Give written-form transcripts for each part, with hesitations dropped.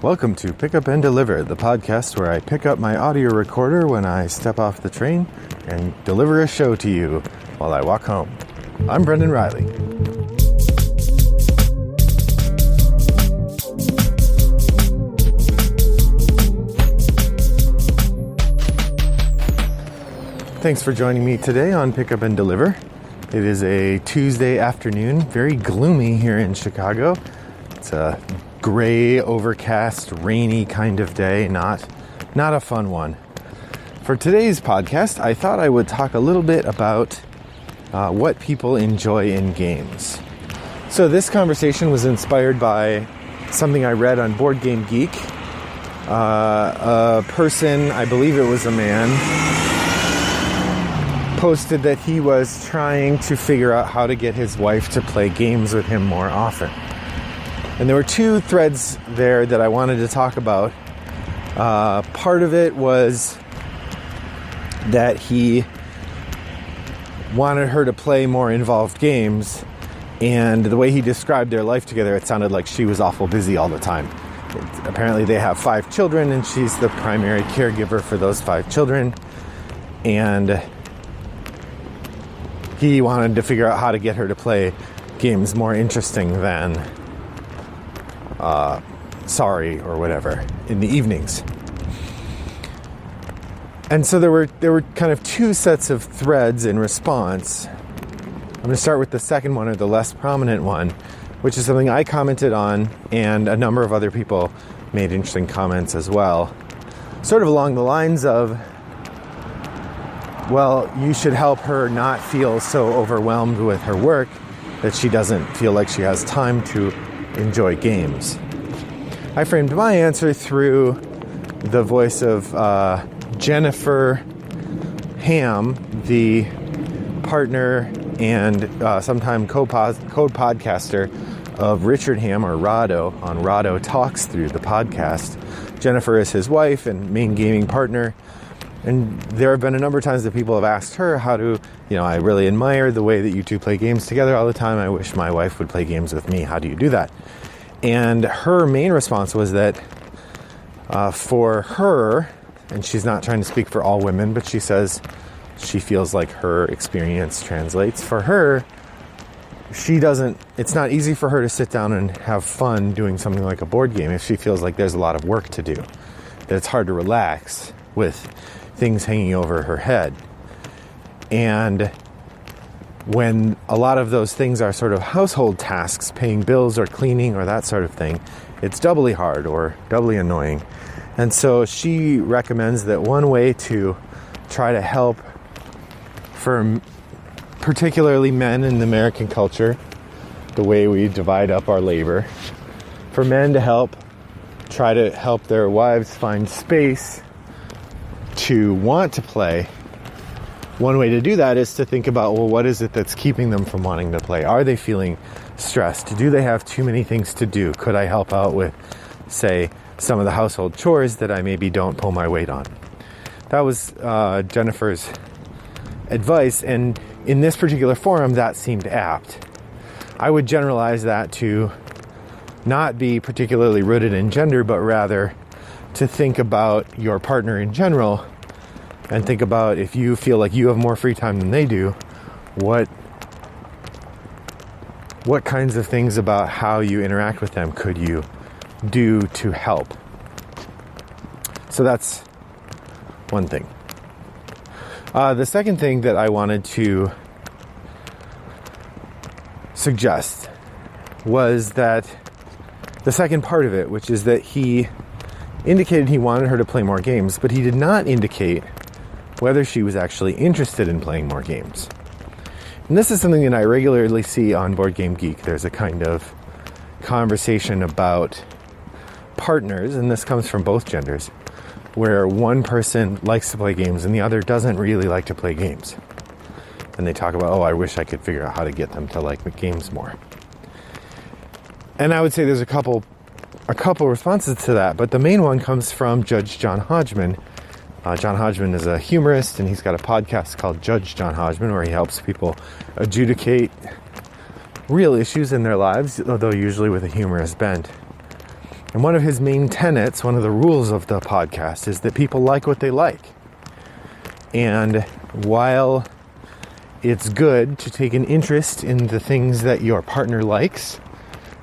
Welcome to Pick Up and Deliver, the podcast where I pick up my audio recorder when I step off the train and deliver a show to you while I walk home. I'm Brendan Riley. Thanks for joining me today on Pick Up and Deliver. It is a Tuesday afternoon, very gloomy here in Chicago. It's a gray, overcast, rainy kind of day, not a fun one. For today's podcast, I thought I would talk a little bit about what people enjoy in games. So this conversation was inspired by something I read on Board Game Geek. A person, I believe it was a man, posted that he was trying to figure out how to get his wife to play games with him more often. And there were two threads there that I wanted to talk about. Part of it was that he wanted her to play more involved games, and the way he described their life together, it sounded like she was awful busy all the time. Apparently they have 5 children, and she's the primary caregiver for those 5 children, and he wanted to figure out how to get her to play games more interesting than Sorry or whatever in the evenings. And so there were kind of two sets of threads in response. I'm going to start with the second one, or the less prominent one, which is something I commented on, and a number of other people made interesting comments as well. Sort of along the lines of, well, you should help her not feel so overwhelmed with her work that she doesn't feel like she has time to enjoy games. I framed my answer through the voice of Jennifer Ham, the partner and sometime co-podcaster of Richard Ham, or Rado, on Rado Talks Through, the podcast. Jennifer is his wife and main gaming partner. And there have been a number of times that people have asked her how to, I really admire the way that you two play games together all the time. I wish my wife would play games with me. How do you do that? And her main response was that for her, and she's not trying to speak for all women, but she says she feels like her experience translates. For her, it's not easy for her to sit down and have fun doing something like a board game if she feels like there's a lot of work to do, that it's hard to relax with things hanging over her head. And when a lot of those things are sort of household tasks, paying bills or cleaning or that sort of thing, it's doubly hard or doubly annoying. And so she recommends that one way to try to help, for particularly men in American culture, the way we divide up our labor, for men to try to help their wives find space to want to play. One way to do that is to think about, well, what is it that's keeping them from wanting to play? Are they feeling stressed? Do they have too many things to do? Could I help out with, say, some of the household chores that I maybe don't pull my weight on? That was Jennifer's advice, and in this particular forum, that seemed apt. I would generalize that to not be particularly rooted in gender, but rather to think about your partner in general, and think about, if you feel like you have more free time than they do, what kinds of things about how you interact with them could you do to help? So that's one thing. The second thing that I wanted to suggest was that the second part of it, which is that he indicated he wanted her to play more games, but he did not indicate whether she was actually interested in playing more games. And this is something that I regularly see on Board Game Geek. There's a kind of conversation about partners, and this comes from both genders, where one person likes to play games and the other doesn't really like to play games. And they talk about, I wish I could figure out how to get them to like the games more. And I would say there's a couple responses to that, but the main one comes from Judge John Hodgman. John Hodgman is a humorist, and he's got a podcast called Judge John Hodgman, where he helps people adjudicate real issues in their lives, although usually with a humorous bent. And one of his main tenets, one of the rules of the podcast, is that people like what they like. And while it's good to take an interest in the things that your partner likes,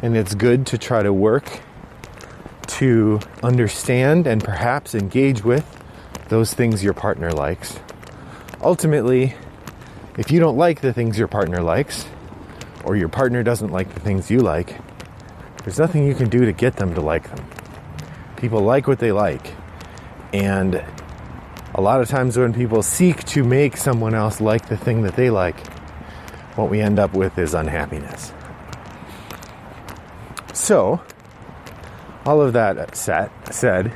and it's good to try to work to understand and perhaps engage with those things your partner likes, ultimately, if you don't like the things your partner likes, or your partner doesn't like the things you like, there's nothing you can do to get them to like them. People like what they like. And a lot of times when people seek to make someone else like the thing that they like, what we end up with is unhappiness. So, all of that said,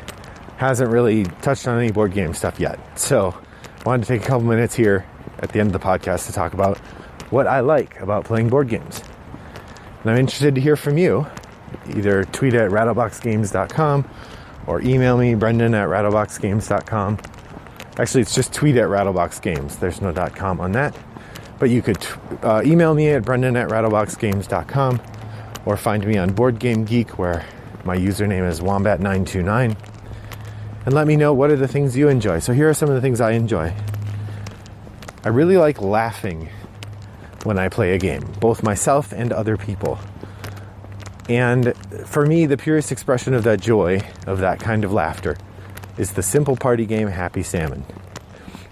hasn't really touched on any board game stuff yet. So, I wanted to take a couple minutes here at the end of the podcast to talk about what I like about playing board games. And I'm interested to hear from you. Either tweet at rattleboxgames.com or email me, brendan@rattleboxgames.com. Actually, it's just tweet at rattleboxgames. There's no .com on that. But you could email me at brendan@rattleboxgames.com or find me on Board Game Geek, where my username is wombat929. And let me know, what are the things you enjoy. So here are some of the things I enjoy. I really like laughing when I play a game, both myself and other people. And for me, the purest expression of that joy, of that kind of laughter, is the simple party game Happy Salmon.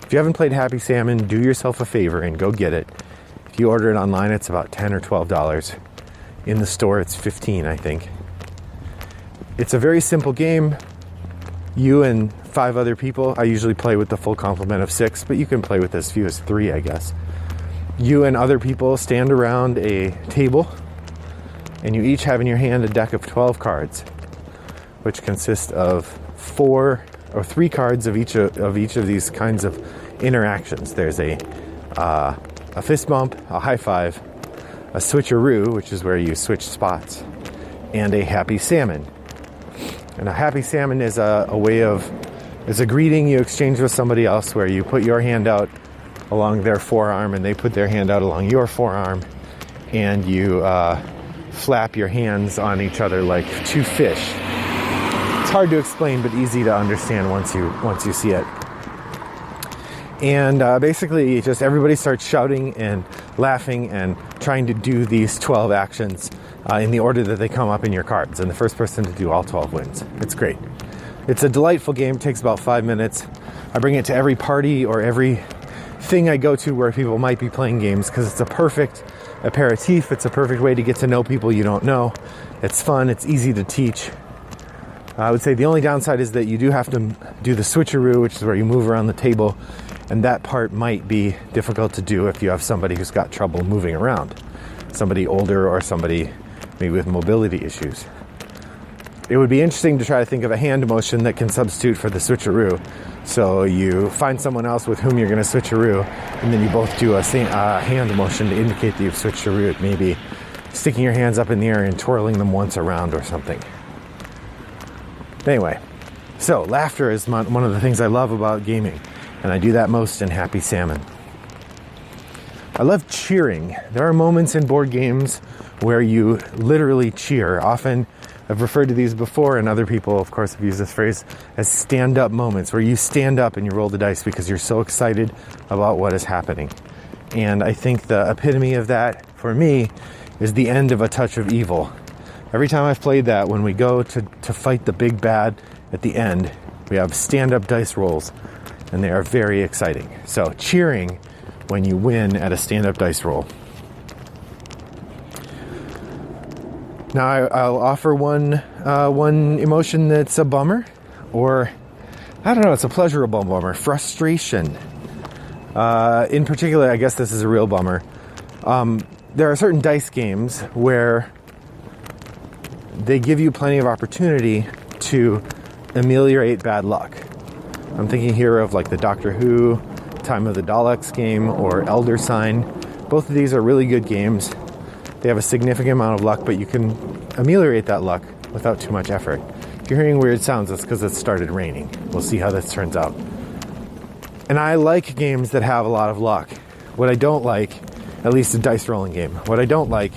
If you haven't played Happy Salmon, do yourself a favor and go get it. If you order it online, it's about $10 or $12. In the store, it's $15, I think. It's a very simple game. You and 5 other people. I usually play with the full complement of 6, but you can play with as few as 3, I guess. You and other people stand around a table, and you each have in your hand a deck of 12 cards, which consist of 3 cards of each of these kinds of interactions. There's a fist bump, a high five, a switcheroo, which is where you switch spots, and a happy salmon. And a happy salmon is is a greeting you exchange with somebody else, where you put your hand out along their forearm and they put their hand out along your forearm, and you flap your hands on each other like 2 fish. It's hard to explain, but easy to understand once you see it. And basically, just everybody starts shouting and laughing and trying to do these 12 actions in the order that they come up in your cards. And the first person to do all 12 wins. It's great. It's a delightful game. It takes about 5 minutes. I bring it to every party or every thing I go to where people might be playing games, because it's a perfect aperitif. It's a perfect way to get to know people you don't know. It's fun. It's easy to teach. I would say the only downside is that you do have to do the switcheroo, which is where you move around the table, and that part might be difficult to do if you have somebody who's got trouble moving around, somebody older or somebody maybe with mobility issues. It would be interesting to try to think of a hand motion that can substitute for the switcheroo. So you find someone else with whom you're going to switcheroo, and then you both do a hand motion to indicate that you've switcherooed, maybe sticking your hands up in the air and twirling them once around or something. Anyway, so laughter is one of the things I love about gaming, and I do that most in Happy Salmon. I love cheering. There are moments in board games where you literally cheer. Often, I've referred to these before, and other people, of course, have used this phrase as stand-up moments, where you stand up and you roll the dice because you're so excited about what is happening. And I think the epitome of that, for me, is the end of A Touch of Evil. Every time I've played that, when we go to fight the big bad at the end, we have stand-up dice rolls, and they are very exciting. So cheering when you win at a stand-up dice roll. Now I'll offer one emotion that's a bummer, or I don't know, it's a pleasurable bummer. Frustration. In particular, I guess this is a real bummer. There are certain dice games where they give you plenty of opportunity to ameliorate bad luck. I'm thinking here of like the Doctor Who, Time of the Daleks game, or Elder Sign. Both of these are really good games. They have a significant amount of luck, but you can ameliorate that luck without too much effort. If you're hearing weird sounds, it's because it started raining. We'll see how this turns out. And I like games that have a lot of luck. What I don't like, at least a dice rolling game, what I don't like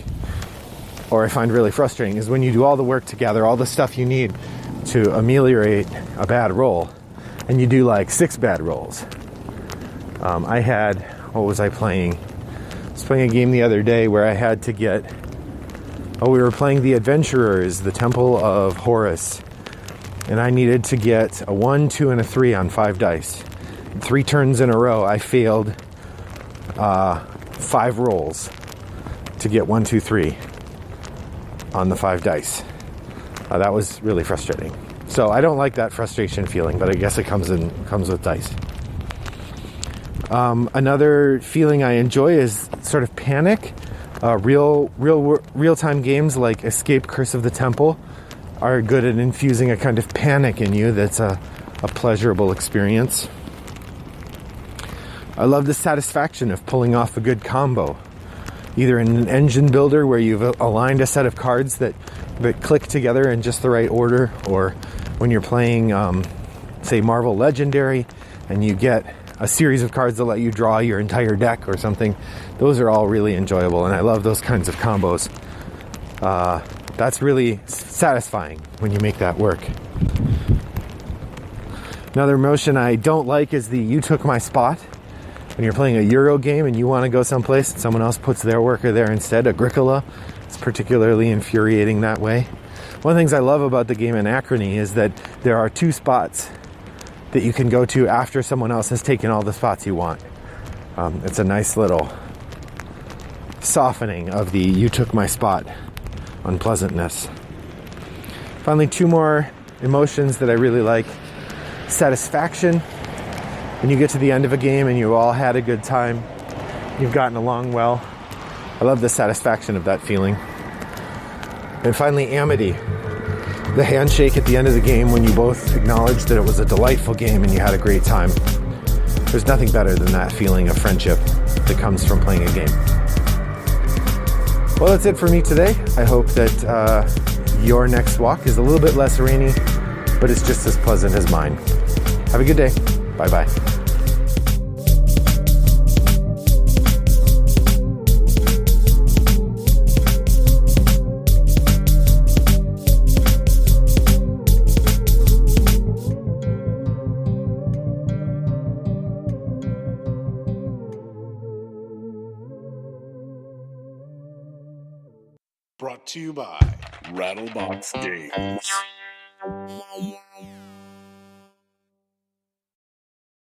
or I find really frustrating, is when you do all the work together, all the stuff you need to ameliorate a bad roll, and you do like 6 bad rolls. What was I playing? I was playing a game the other day where I had to get, we were playing the Adventurers, the Temple of Horus, and I needed to get a 1, 2, and a 3 on 5 dice. 3 turns in a row, I failed 5 rolls to get 1, 2, 3 on the 5 dice. That was really frustrating. So I don't like that frustration feeling, but I guess it comes with dice. Another feeling I enjoy is sort of panic. Real-time games like Escape Curse of the Temple are good at infusing a kind of panic in you that's a pleasurable experience. I love the satisfaction of pulling off a good combo, either in an engine builder where you've aligned a set of cards that click together in just the right order, or when you're playing, say, Marvel Legendary, and you get a series of cards that let you draw your entire deck or something. Those are all really enjoyable, and I love those kinds of combos. That's really satisfying when you make that work. Another motion I don't like is the "you took my spot." When you're playing a Euro game and you want to go someplace and someone else puts their worker there instead, Agricola, it's particularly infuriating that way. One of the things I love about the game Anachrony is that there are 2 spots that you can go to after someone else has taken all the spots you want. It's a nice little softening of the "you took my spot" unpleasantness. Finally, 2 more emotions that I really like. Satisfaction. When you get to the end of a game and you all had a good time, you've gotten along well. I love the satisfaction of that feeling. And finally, amity. The handshake at the end of the game when you both acknowledge that it was a delightful game and you had a great time. There's nothing better than that feeling of friendship that comes from playing a game. Well, that's it for me today. I hope that your next walk is a little bit less rainy, but it's just as pleasant as mine. Have a good day. Bye-bye. Brought to you by Rattlebox Games.